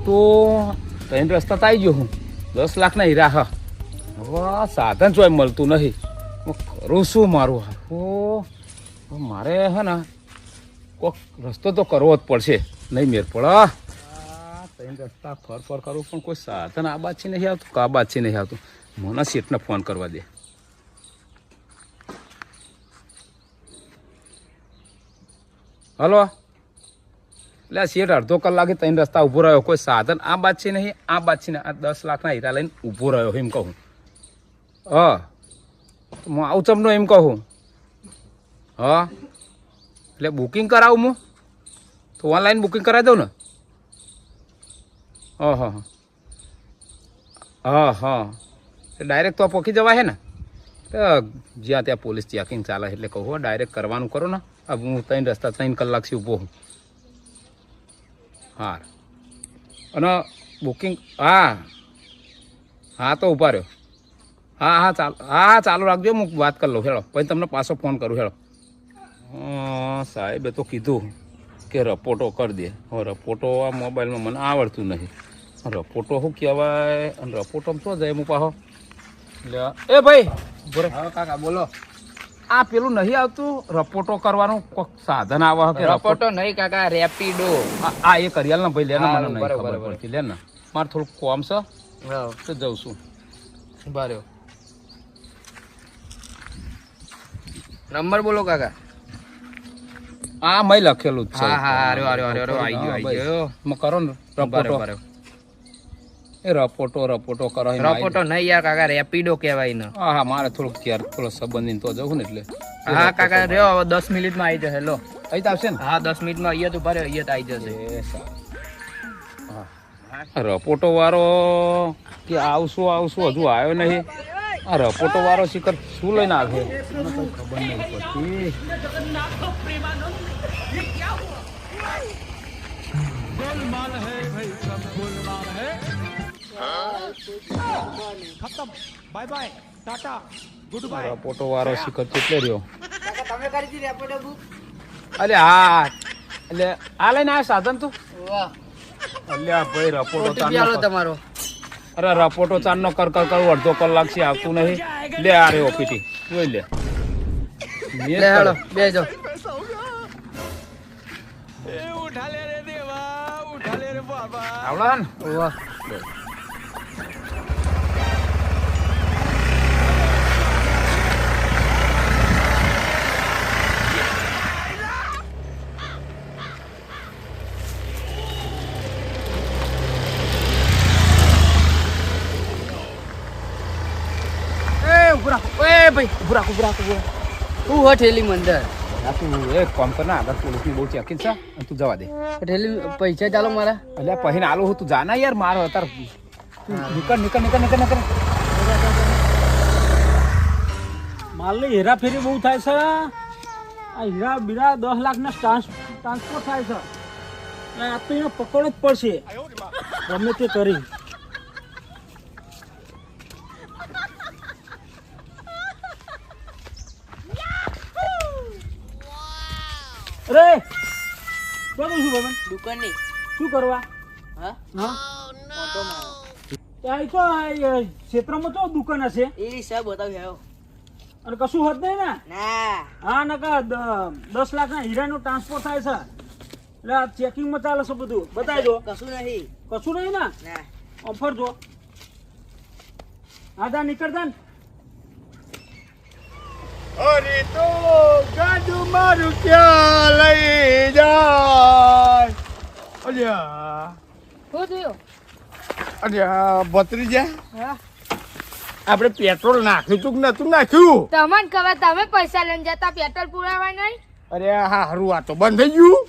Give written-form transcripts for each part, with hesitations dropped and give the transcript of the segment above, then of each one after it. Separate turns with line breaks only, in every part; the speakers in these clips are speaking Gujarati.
તો ત્રણ રસ્તા તો આવી ગયો હું 10 લાખના હીરા હા હવે સાધન જોઈ મળતું નહીં કરું શું મારું હા મારે હે ને કોઈક રસ્તો તો કરવો જ પડશે નહીં મેર પડે ત્રણ રસ્તા ફર કરું પણ કોઈ સાધન આ બાદ છે નહીં આવતું કા બાદ છે નહીં આવતું મને શેઠને ફોન કરવા દે હલો એટલે શેઠ અડધો કલાકે ત્રણ રસ્તા ઊભો રહ્યો કોઈ સાધન આ બાદ છે નહીં આ બાદ છે ને આ 10 લાખના હીરા લઈને ઊભો રહ્યો એમ કહું હા હું આવું ચમનો એમ કહું હા એટલે બુકિંગ કરાવું હું તો ઓનલાઈન બુકિંગ કરાવી દઉં ને હા ડાયરેક્ટ તો પહોંચી જવાય હે ને જ્યાં ત્યાં પોલીસ ચેકિંગ ચાલે એટલે કહું ડાયરેક્ટ કરવાનું કરો ને હવે હું 3 કલાકથી ઊભો હું હા અને બુકિંગ હા તો ઊભા રહ્યો હા ચાલુ રાખજો હું વાત કરી લઉં હેડો પછી તમને પાછો ફોન કરું હેડો સાહેબે તો કીધું કે રપોટો કરી દે હવે રપોટો આ મોબાઈલમાં મને આવડતું નહીં રપોટો શું કહેવાય અને રપોટોમાં શું જાય હું પાછો એટલે એ ભાઈ બોરે હા કાકા બોલો આ પેલું નહીં આવતું રપોટો કરવાનું કોઈક સાધન આવે કે
રપોટો નહીં કાકા રેપિડો
આ એ કરિયાલ ને ભાઈ લે ને મને નહીં ખબર પડતી લે ને મારે થોડુંક કોમ છે તો જઉં છું
બરાબર નંબર બોલો કાકા
આ મેં લખેલું જ છે
હા આવી ગયો
મેં કરો ને રપોટો એ રપોટો કરો
રપોટો નહીં યાર કાકા રેપિડો કહેવાય ને
હા મારે થોડુંક યાર થોડો સંબંધી તો જવું ને એટલે
હા કાકા રહ્યો હવે 10 મિનિટમાં આવી જશે લો
અહીં તો આવશે ને
હા 10 મિનિટમાં અહીંયા તો ભરે અહીંયા તો આવી જશે
રપોટો વાળો કે આવશું હજુ આવ્યો નહીં આ રપોટો વાળો શિખર શું લઈને આવે ખબર નહીં પડતી
ખતમ bye bye tata goodbye
રપોટો વાળો શિખર કેટલે રહ્યો
તમે કરી દીધી રેપિડો બુક
અરે હા એટલે આ લઈને આવ્યો સાધન તું
વાહ
અલ્યા ભાઈ રપોટો
તમારો
અરે રપોટો ચાંદનો કર કરું અડધો કલાક થી આવતું નહીં લે આ રે ઓપીટી જોઈ લે
હેડો બેજો
ઉઠા લે રે દેવા ઉઠા લે રે બાબા
આવડા ને
વાહ તું હઠેલી મંદર
તું એક કામ કર ના આગળ પોલીસની બહુ ચેકિંગ છે અને તું જવા દે
હઠેલી પૈસા ચાલો મારા
અલ્યા પહેરીને આલો હું તું જાના યાર મારો અત્યારે નીકળ
માલની હેરાફેરી બહુ થાય છે આ હીરા બીરા 10 લાખના ટ્રાન્સફર થાય છે આ તો એને પકડવો જ પડશે ગમે તે કરી અરે શું બાબા
દુકાનની
શું કરવા
હા
હા
ઓટોમાં
ત્યાં તો ક્ષેત્રમાં તો દુકાન હશે
એ સબ બતાવ્યો
અને કશું હોત નહીં ને
ના
હા નકા 10 લાખના હીરાનું ટ્રાન્સફર થાય છે એટલે આ ચેકિંગમાં ચાલે છે બધું બતાવી દો
કશું નહીં
કશું નહીં ને
ના
ઓફર જો આધા નીકળતા ને
અરે તો ગાડું મારું ક્યાં લઈ જાય અલ્યા
શું થયું
અલ્યા ભત્રીજા
હા
આપણે પેટ્રોલ નાખ્યું તું કે નતું નાખ્યું
તમને ખબર તમે પૈસા લઈને જતા પેટ્રોલ પુરાવા નહીં
અરે હા હારું આ તો બંધ થઈ ગયું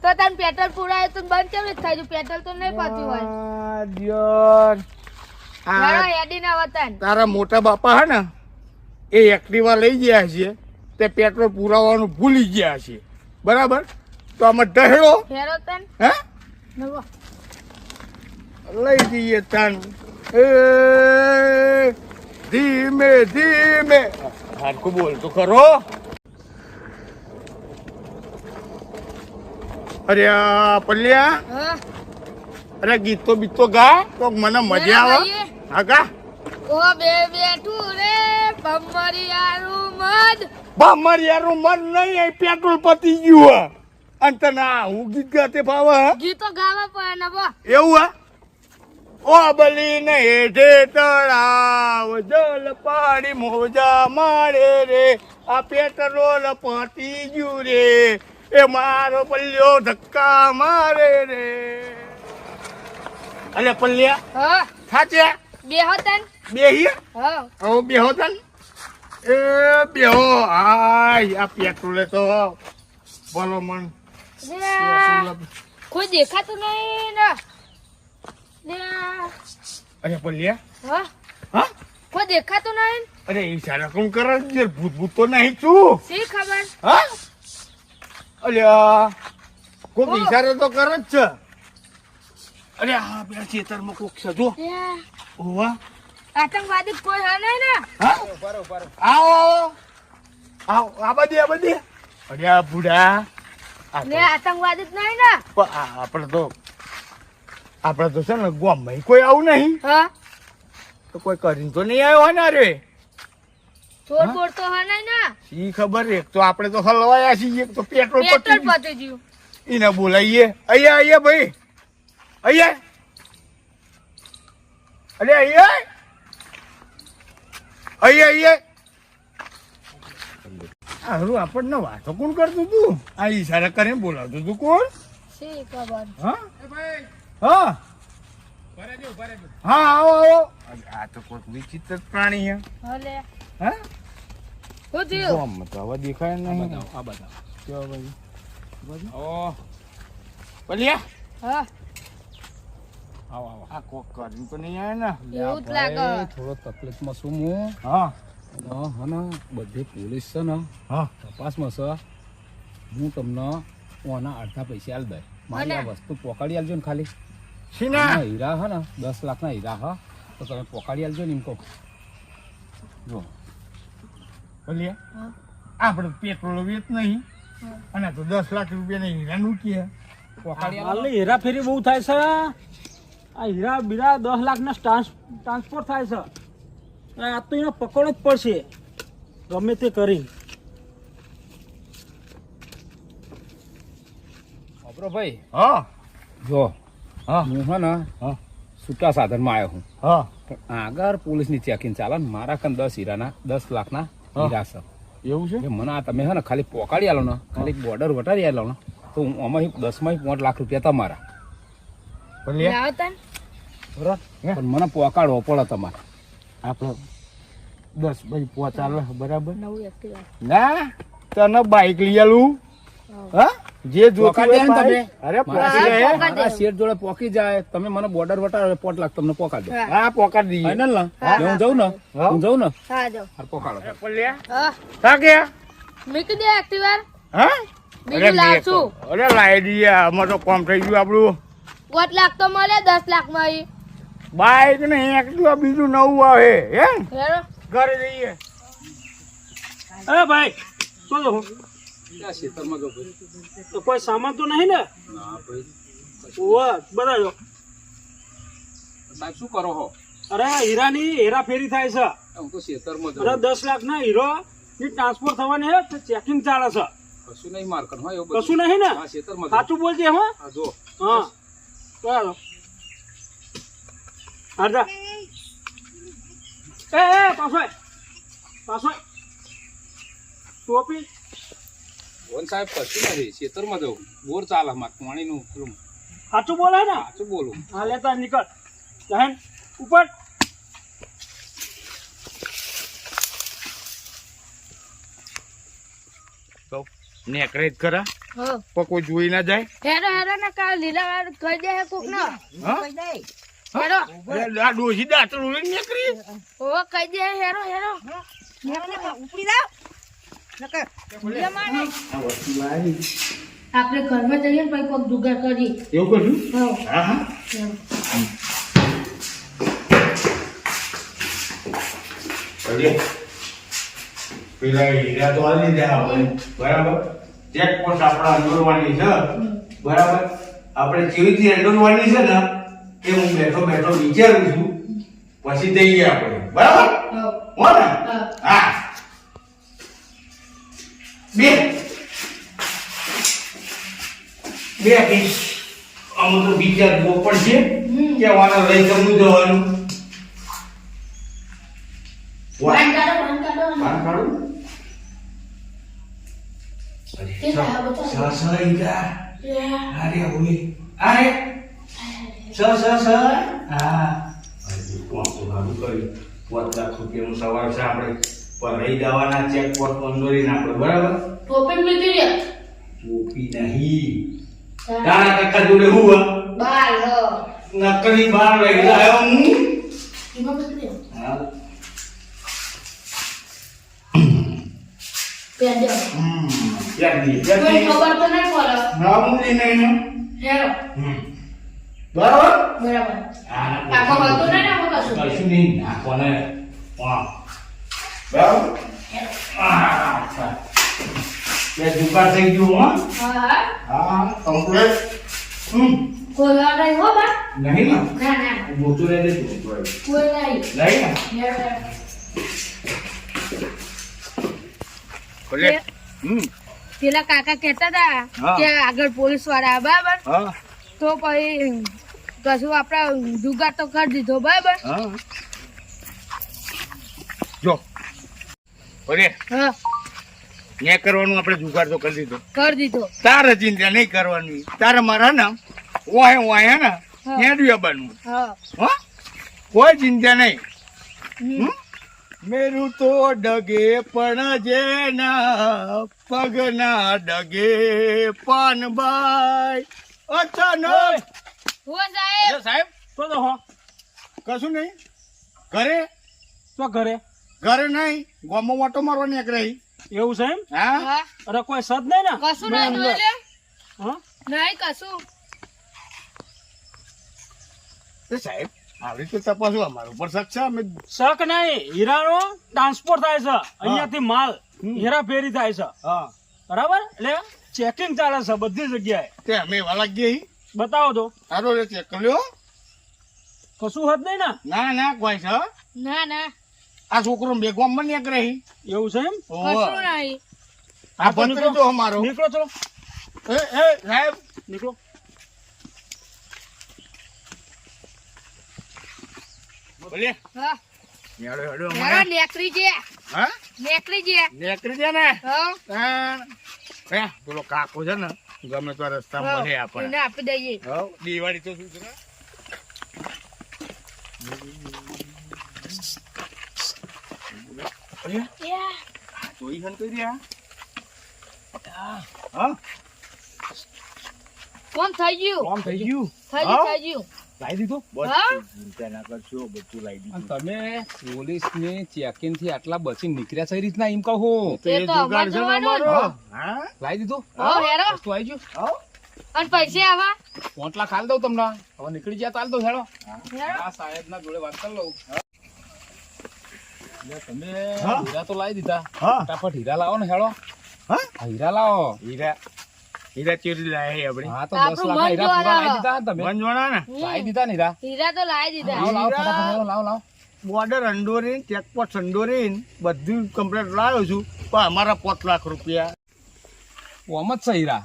તો તમે પેટ્રોલ પુરાવે તો બંધ કેવી રીતે થાય પેટ્રોલ તો નહીં પાતું હોય
આ દિયોર.
ઘણા
આ
હેડીના વતન
તારા મોટા બાપા હે ને એ એક્ટિવા લઈ ગયા છે તે પેટ્રોલ પુરાવાનું ભૂલી ગયા છે બરાબર તો આમાં ડહેડો
ફેરો તન
હે
નવો
લઈ જઈએ તાન એ ધીમે ધીમે હારકું બોલ તો ખરો અરે આ પલ્યા
હા
અરે ગીત તો બીત તો ગા તો મને મજા આવે. હા ગા.
ઓ બે બેઠું રે ભમરિયારું મન.
ભમરિયારું મન નહીં, પેટ્રોલ પતી ગયું અને તને હું ગીત ગાતે ભાવે.
ગીતો ગાવા પડે ને બો.
એવું હા. ઓ બલીને હેઠે તળાવ જલ પાડી મોજા મારે રે, આ પેટ્રોલ પતી ગયું રે, એ મારો પલ્લ્યો ધક્કા મારે રે. અલે પલ્લ્યા
હા
સાચે
બે હોતન.
બેહી
હા
હવે બેહો તન એ બેહો. હાય આ પેટ્રોલે તો બોલો મન
કોઈ દેખાતું નહીં ને.
અરે પલ્લ્યા
હા
હા
કોઈ દેખાતું નહીં.
અરે એ સારા કોણ કરે છે? ભૂત ભૂત તો નહીં છું.
શી ખબર.
હા અલ્યા કોક ઈશારો તો કરે જ છે. અરે હા પેલા ખેતરમાં કોક છે જો. ઓવા
આતંકવાદી કોઈ હા નહીં ને.
હા આવો આવો આ બધી અરે આ બુડા
ને આતંકવાદી જ નહીં ને.
આપણે તો છે ને ગામમાં કોઈ આવું નહીં
હા
તો કોઈ કરીને તો નહીં આવ્યો ને. રે
ચોર બોર તો હા નહીં ને.
શી ખબર. એક તો આપણે તો હલવાયા છીએ, એક તો પેટ્રોલ
પેટ્રોલ
પતી
પતી ગયું.
એને બોલાવીએ. અહીંયા ભાઈ અહીંયા. અરે અહીંયા હારું આપણને વાતો કોણ કરતું તું? આ ઈશારા કરીને બોલાવતું તું કોણ?
શી ખબર.
હા હા હા આવો આ તો કોઈક વિચિત્ર પ્રાણી છે.
હલે
હા
શું થયું.
ગામમાં તો હવે દેખાય નહીં.
આ બધા
કેવો ભાઈ
ઓ
પલિયા
હા
આવો આવો.
આ કોક કરીને તો નહીં આવે ને.
એવું જ લાગે.
થોડો તકલીફમાં છું હું.
હા
હા ને બધી પોલીસ છે ને
હા
તપાસમાં છે. હું તમને ઓના અડધા પૈસા આલ દે. મારી આ વસ્તુ પોકાડી આલજો ને ખાલી.
સીના
આના હીરા હા ને 10 લાખના હીરા હા તો તમે પોકાડી આલજો ને એમ કહો. જો
પલિયા
હા.
આપણે પેટ્રોલ વેચ નહીં અને તો 10 લાખ રૂપિયાના હીરા મૂકીએ.
પોકાડી આલો.
હાલ હેરાફેરી બહુ થાય છે. આ હીરા બીરા 10 લાખના ટ્રાન્સપોર્ટ થાય છે. આ તો એને પકડવો જ પડશે ગમે તે કરી.
વાપરો ભાઈ
હા
જો
હા
હું હે ને
હા
છૂટા સાધનમાં આવ્યો હું.
હા
પણ આગળ પોલીસની ચેકિંગ ચાલે ને મારા કન 10 હીરાના 10 લાખના હીરા છે.
એવું છે.
એટલે મને આ તમે હે ને ખાલી પોકાડી આલો ને ખાલી બોર્ડર વટાડી આલો ને તો હું આમાં 10 5 લાખ રૂપિયા તમારા.
પલિયા
લાવતન.
બરાબર પણ મને પોકાડવો પડે તમારે.
આપણે 10 ભાઈ પહોંચાડે બરાબર.
નવું એક્ટિવા.
ના તને બાઈક લઈ આલું. હા જે જોતું
પોકાડી
હોય
આલો ને તમે.
બાઈક. અરે
મારા
પોકી જાય.
મારા શેઠ જોડે પોકી જાય તમે મને બોર્ડર વટાડો 5 લાખ તમને પોકાડી દો.
હા પોકાડી દઈએ.
ફાઇનલ ને હું જાઉં ને
હા.
હું જાઉં ને
હા જો.
હાર પોકાડો.
પલિયા
હા
થા ગયા.
મૂકી દે એક્ટિવા.
હા
બીજું લાવશું.
અરે લાવી દઈએ. આમાં તો કામ થઈ ગયું આપણું.
5 લાખ તો મળે 10 લાખમાં ઈ.
બાઈક ને એક્ટિવા બીજું નવું આવે હે.
હેરો
ઘરે જઈએ.
અરે ભાઈ શું જો
ક્યાં ખેતરમાં જો ભાઈ?
તો કોઈ સામાન તો નહીં ને.
ના ભાઈ
ઓવા બતાજો.
સાહેબ શું કરો હો?
અરે હીરાની હેરાફેરી થાય છે.
હું તો ખેતરમાં
અરે
જાઉં.
10 લાખના હીરો ની ટ્રાન્સફર થવાની હે તો ચેકિંગ ચાલે છે.
કશું નહીં મારકન હોય એવું બધું.
કશું નહીં ને.
હા, ખેતરમાં જાઉં.
સાચું બોલજે હો.
હા જો
હા ચાલો હારજા. એ પાછો ટોપી.
વન સાહેબ કશું નથી ખેતરમાં જાઉં. બોર ચાલે માર પાણીનું પેલું.
સાચું બોલે ને.
સાચું બોલું.
હા લેતા નીકળ જહેન ઉપર.
તો નેકરે જ ખરા.
હો
પણ કોઈ જોઈ ના જાય.
હેરો હેરો ને કા લીલા વાળ કહી દે કોક ન.
હા
હેરો
અરે આ ડોશી દાંતરું લઈને નીકળી.
ઓ કહી દે હેરો હેરો. ઉપડી જાવ. આપણે ઘરમાં જઈએ ને પછી કોક જુગાર કરીએ.
એવું કર્યું.
હા
હા હા અરે પેલા હીરા તો આવી લીધા આપણે બરાબર. ચેક પોસ્ટ આપણા અંદરવાની છે બરાબર. આપણે જેવી રીતે અંદરવાની છે ને એ હું બેઠો બેઠો વિચારું છું પછી જઈએ આપણે બરાબર હો ને હા બે પીસ અમુક તો વિચારવો પડશે કે વાના લઈ જવું જવાનું વાન કાઢું અરે ઓય અરે હા 5 લાખ રૂપિયાનું સવાલ છે આપણે પર રહી જવાના ચેક પર મંજૂરી ના પડે બરાબર ટોપી નહીં તારા કાકા જોડે હું નકલી બાર લઈ આવ્યો હું દુકાન થઈ ગયું હા કમ્પ્લેટ નહીં ને મોટું રહે
પેલા કાકા કહેતા હતા કે આગળ પોલીસ વાળા બરાબર તો પછી કશું આપડે જુગાર તો કરી દીધો બરાબર
જો ઓરે
હા
ને કરવાનું આપણે જુગાર તો કરી
દીધો
તારે ચિંતા નહીં કરવાની તારે મારા ને વાય ને હેડ્યું બનવું હા કોઈ ચિંતા નહીં મેરું તો ડગે પણ જેના પગના ડગે પાનબાઈ અચાનક
સાહેબ તો હો
કશું નહીં ઘરે
ઘરે
નહીં ગામમાં વાટો મારવા નીકળે
એવું છે એમ
હા
અરે કોઈ સદ નહીં ને
કશું નહીં જોઈ
હા
નહીં કશું
સાહેબ આવી તો તપાસો અમારું ઉપર શક છે અમે
શક નહીં હીરાનો ટ્રાન્સપોર્ટ થાય છે અહીંયાથી માલ હીરા ફેરી થાય છે
હા
બરાબર એટલે ચેકિંગ ચાલે છે બધી જગ્યાએ
તે અમે વાલા ગઈ
બતાવો તો
સારો રે ચેક કર્યો
કશું હદ નહીં ને
ના કોઈ છે
ના
આ છોકરો બે ગામમાં નીકળે
એવું છે એમ
કશું નહીં
આ ભત્રી તો અમારો
નીકળો ચલો
એ સાહેબ
નીકળો
બોલે
હા
હેડો હેડો
યાર નેકરી જે
હા
નેકરી જે
નીકળી જાય ને
હા
હે પેલો કાકો છે ને ગમે તો રસ્તામાં મળે આપણે
એને આપી દઈએ
હવ દિવાળી તો શું છે જોઈ હન કરી રહ્યા હા
કોમ થઈ ગયું
કોમ થઈ ગયું
થઈ ગયું
લાવી દીધું
બસ
હા?
ચિંતા ના કરશો બધું લાવી
અને
દીધું
તમે પોલીસની ચેકિંગ થી આટલા બચી નીકળ્યા છે રીતના એમ કહો
તો
એ
એ
તો
જુગાડ છે ને
અમારે
અમારો
જોવાનું.
હા
લાવી દીધું
હો હેરો
વસ્તુ આવી ગયું
અને પૈસા આવા
5 લાખ હાલ દઉં તમને હવે નીકળી ગયા તો હાલ દઉં હેડો
હેરો
આ સાહેબ ના જોડે વાત કરી લઉં એટલે તમે
હા?
હીરા તો લાવી દીધા
હા
ફટાફટ હીરા લાવો ને હેડો
હા
આ હીરા લાવો
હીરા ચોરી લાયા આપણે
હા તો
આપણું
10 લાખ
મન
હીરા પૂરા
જોવાના.
લાવી દીધા ને તમે
બંધવાના ને
લાવી દીધા ને હીરા
હીરા તો લાવી દીધા
લાવો લાવો
હીરા.
ફટાફટ લાવો લાવો
બોર્ડર અંડોરીન ચેકપોસ્ટ અંડોરીન બધું કમ્પ્લીટ લાવ્યો છું પણ અમારા 5 લાખ રૂપિયા
ઓમ જ છે હીરા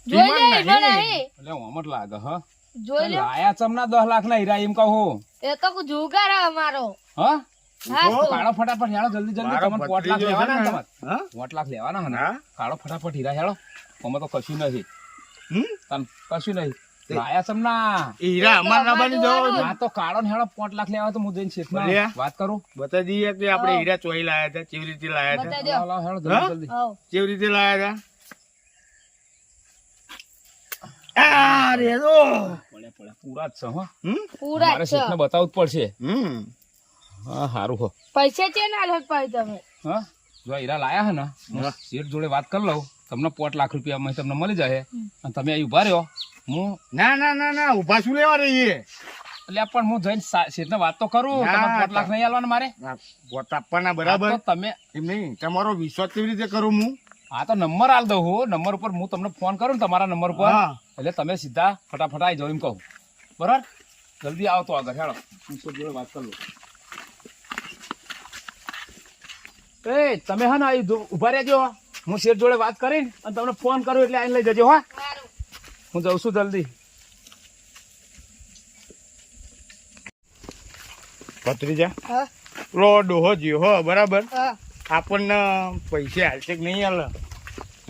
જોઈ લે
ઈમાન
ઈમાન
નહીં.
નહીં
એટલે ઓમ જ લાગે હ
જોઈ લે
લાયા ચમના 10 લાખ ના હીરા એમ કહો
એ તો જુગાર હે અમારો
હા
હા તો.
કાળો ફટાફટ હેડો જલ્દી જલ્દી
મારો
તમને 5 લાખ
ભત્રીજો
લેવાના
છે
ને
ને?
તમારે
હા?
5 લાખ લેવાના હે ને
હા?
કાળો ફટાફટ હીરા હેડો આમાં તો કશું નથી
હમ?
તન કશું નહીં લાયા ચમના
એ હીરા
એ તો
અમારા
અમારે
લાવવાની જવા
જોવાનું.
હા તો કાળો ને હેડો 5 લાખ લેવા તો હું જઈને શેઠમાં
બોલ્યા?
વાત કરું
બતા દઈએ કે આપણે હીરા ચોઈ લાયા હતા કેવી રીતે લાયા હતા
બતાવી દો
લાવો, લાવો, હેડો
હા?
જલ્દી જલ્દી
હો
કેવી રીતે લાયા હતા આ રે દો
પડ્યા પડ્યા પૂરા જ છે હો
પૂરા
મારે
જ છે
શેઠને બતાવવું જ પડશે
હમ
હા સારું હો
પૈસા છે ને આલત પાઈ તમે
હા જો હીરા લાયા હે ને હું
હા.
શેઠ જોડે વાત કરી લઉં તમને 5 લાખ રૂપિયા તમને મળી જાય અને તમે અહીં ઉભા રહ્યો હું
ના ના ના ના ઉભા શું લેવા રહીએ
એટલે પણ હું જઈને શેઠને વાત તો કરું
ના,
તમારે 5 લાખ નહીં આલવાના મારે
પોત આપવાના બરાબર
હા, તો તમે
એમ નહીં તમારો વિશ્વાસ કેવી રીતે કરું હું
હા તો નંબર આલ દઉં હું નંબર ઉપર હું તમને ફોન કરું ને તમારા નંબર ઉપર
હા.
એટલે તમે સીધા ફટાફટ આવી જાઓ એમ કહું બરાબર જલ્દી આવો તો આગળ હેડો હું શેઠ જોડે વાત કરી લઉં. એ તમે હા ને અહીં ઉભા રહેજો, હું શેઠ જોડે વાત કરીને અને તમને ફોન કરું એટલે આઈને લઈ જજો. હા, હું જાઉં છું જલ્દી.
ભત્રીજા
હા
લો ડોહો જ્યો હો બરાબર
હા
આપણને પૈસા હાલશે કે નહીં હાલે?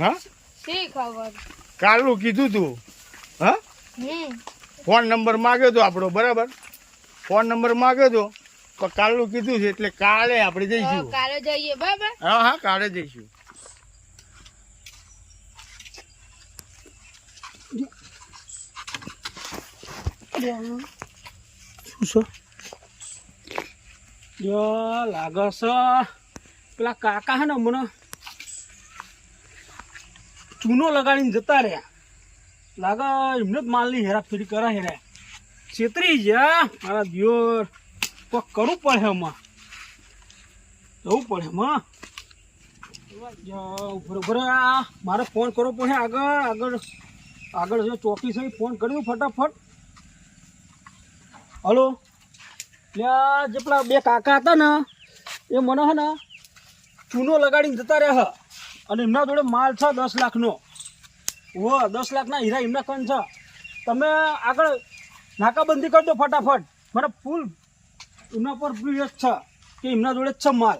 હા
શી ખબર.
કાલું કીધું તું હા ફોન નંબર માગ્યો તો આપણો બરાબર, ફોન નંબર માગ્યો તો પણ કાલું કીધું છે એટલે કાલે આપણે જઈશું.
કાલે જઈએ બરાબર.
હા હા કાલે જઈશું.
શું છે યો લાગે છે પેલા કાકા હે ને મને ચૂનો લગાડીને જતા રહ્યા લાગે એમને જ માલની હેરાફેરી કરે હેરા છેતરી જા મારા દિયોર કોક કરવું પડે એમાં જવું પડે એમાં બરોબર મારે ફોન કરવો પડે આગળ જો ચોકી છે ફોન કરી દઉં ફટાફટ. હલો ત્યાં જે પેલા બે કાકા હતા ને એ મને હે ને ચૂનો લગાડીને જતા રહ્યા અને એમના જોડે માલ છે 10 લાખનો. ઓ 10 લાખના હીરા એમના કન છે. તમે આગળ નાકાબંધી કરજો ફટાફટ. મને ફૂલ એમના પર પ્રિયસ છે કે એમના જોડે જ છે માલ.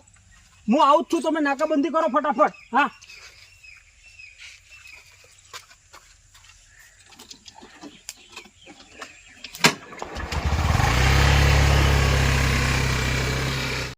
હું આવું જ છું, તમે નાકાબંધી કરો ફટાફટ. હા